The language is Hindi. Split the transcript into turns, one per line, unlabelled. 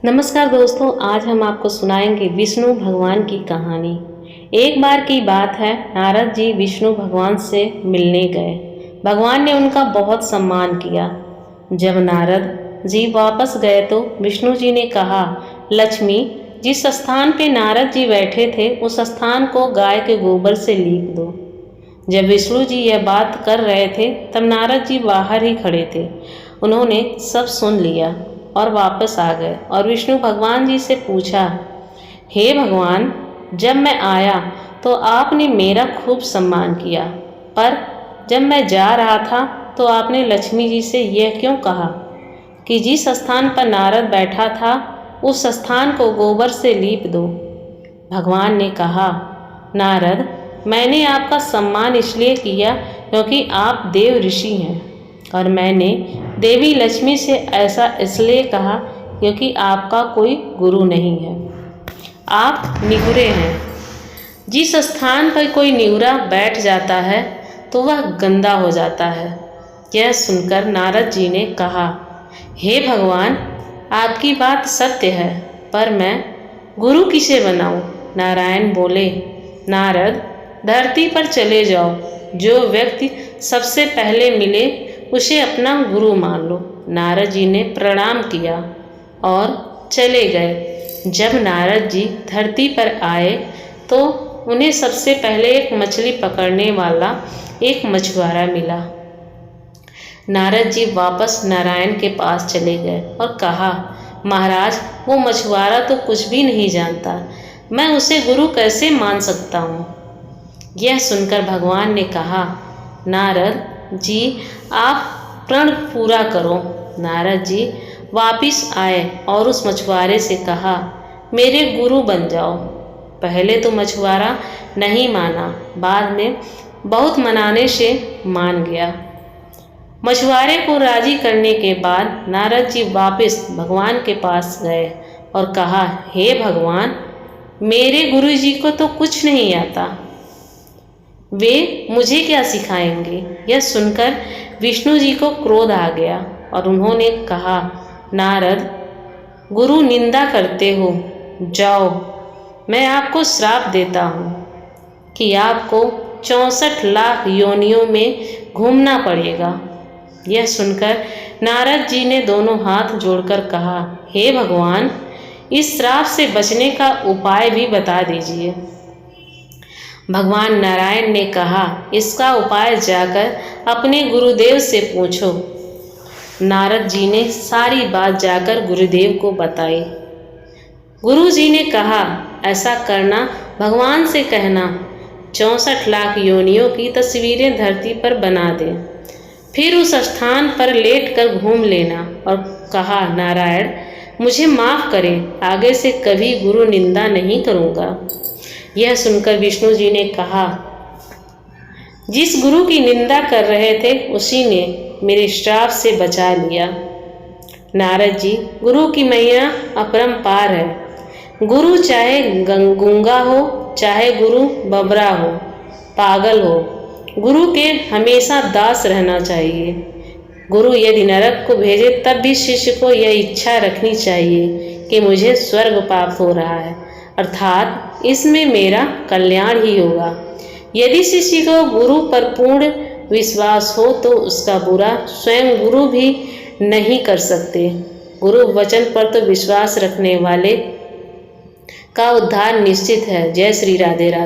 नमस्कार दोस्तों, आज हम आपको सुनाएंगे विष्णु भगवान की कहानी। एक बार की बात है, नारद जी विष्णु भगवान से मिलने गए। भगवान ने उनका बहुत सम्मान किया। जब नारद जी वापस गए तो विष्णु जी ने कहा, लक्ष्मी, जिस स्थान पे नारद जी बैठे थे उस स्थान को गाय के गोबर से लीप दो। जब विष्णु जी यह बात कर रहे थे तब नारद जी बाहर ही खड़े थे। उन्होंने सब सुन लिया और वापस आ गए और विष्णु भगवान जी से पूछा, हे भगवान, जब मैं आया तो आपने मेरा खूब सम्मान किया, पर जब मैं जा रहा था तो आपने लक्ष्मी जी से यह क्यों कहा कि जिस स्थान पर नारद बैठा था उस स्थान को गोबर से लीप दो। भगवान ने कहा, नारद, मैंने आपका सम्मान इसलिए किया क्योंकि आप देव ऋषि हैं, और मैंने देवी लक्ष्मी से ऐसा इसलिए कहा क्योंकि आपका कोई गुरु नहीं है, आप निहुरे हैं। जिस स्थान पर कोई निहुरा बैठ जाता है तो वह गंदा हो जाता है। यह सुनकर नारद जी ने कहा, हे भगवान, आपकी बात सत्य है, पर मैं गुरु किसे बनाऊं? नारायण बोले, नारद, धरती पर चले जाओ, जो व्यक्ति सबसे पहले मिले उसे अपना गुरु मान लो। नारद जी ने प्रणाम किया और चले गए। जब नारद जी धरती पर आए तो उन्हें सबसे पहले एक मछली पकड़ने वाला एक मछुआरा मिला। नारद जी वापस नारायण के पास चले गए और कहा, महाराज, वो मछुआरा तो कुछ भी नहीं जानता, मैं उसे गुरु कैसे मान सकता हूँ? यह सुनकर भगवान ने कहा, नारद जी, आप प्रण पूरा करो। नारद जी वापिस आए और उस मछुआरे से कहा, मेरे गुरु बन जाओ। पहले तो मछुआरा नहीं माना, बाद में बहुत मनाने से मान गया। मछुआरे को राजी करने के बाद नारद जी वापस भगवान के पास गए और कहा, हे भगवान, मेरे गुरु जी को तो कुछ नहीं आता, वे मुझे क्या सिखाएंगे? यह सुनकर विष्णु जी को क्रोध आ गया और उन्होंने कहा, नारद, गुरु निंदा करते हो, जाओ, मैं आपको श्राप देता हूँ कि आपको 64 लाख योनियों में घूमना पड़ेगा। यह सुनकर नारद जी ने दोनों हाथ जोड़कर कहा, हे भगवान, इस श्राप से बचने का उपाय भी बता दीजिए। भगवान नारायण ने कहा, इसका उपाय जाकर अपने गुरुदेव से पूछो। नारद जी ने सारी बात जाकर गुरुदेव को बताई। गुरु जी ने कहा, ऐसा करना, भगवान से कहना 64 लाख योनियों की तस्वीरें धरती पर बना दें, फिर उस स्थान पर लेटकर घूम लेना और कहा, नारायण, मुझे माफ़ करें, आगे से कभी गुरु निंदा नहीं करूँगा। यह सुनकर विष्णु जी ने कहा, जिस गुरु की निंदा कर रहे थे उसी ने मेरे श्राप से बचा लिया। नारद जी, गुरु की महिमा अपरंपार है। गुरु चाहे गूंगा हो, चाहे गुरु बबरा हो, पागल हो, गुरु के हमेशा दास रहना चाहिए। गुरु यदि नरक को भेजे तब भी शिष्य को यह इच्छा रखनी चाहिए कि मुझे स्वर्ग प्राप्त हो रहा है, अर्थात इसमें मेरा कल्याण ही होगा। यदि शिष्य को गुरु पर पूर्ण विश्वास हो तो उसका बुरा स्वयं गुरु भी नहीं कर सकते। गुरु वचन पर तो विश्वास रखने वाले का उद्धार निश्चित है। जय श्री राधे राधे।